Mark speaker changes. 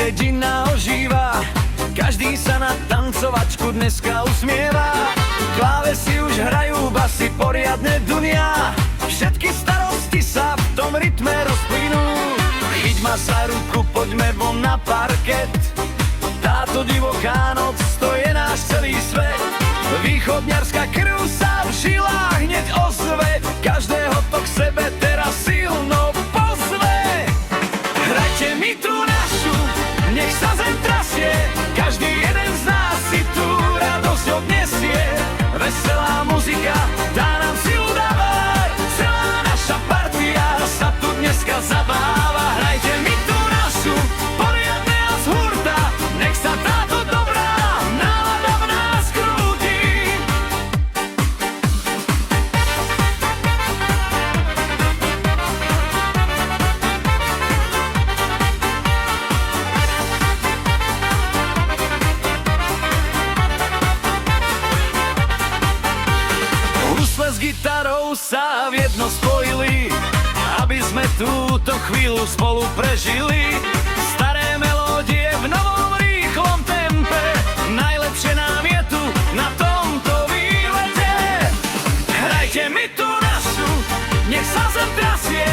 Speaker 1: dedina ožíva, každý sa na tancovačku dneska usmieva. Klávesy už hrajú, basy poriadne dunia, všetky starosti sa v tom rytme rozplynú. Chyť ma za ruku, poďme von na parket, táto divoká noc, to je náš celý svet. Východňarská krv sa v žilách hneď ozve, každého to k sebe teraz silno pozve. Hrajte mi tú našu, nech sa zem trasie, každý jeden z nás si tú radosť odnesie. Veselá muzika, tá nám silu dáva, celá naša partia sa tu dneska zabáva. Hrajte mi tú našu, poriadne a z hurta, nech sa táto dobrá nálada v nás krúti. Husle s gitarou sa v jedno spojili, aby sme túto chvíľu spolu prežili. Staré melódie v novom rýchlom tempe, najlepšie nám je tu na tomto výlete. Hrajte mi tú našu, nech sa zem trasie,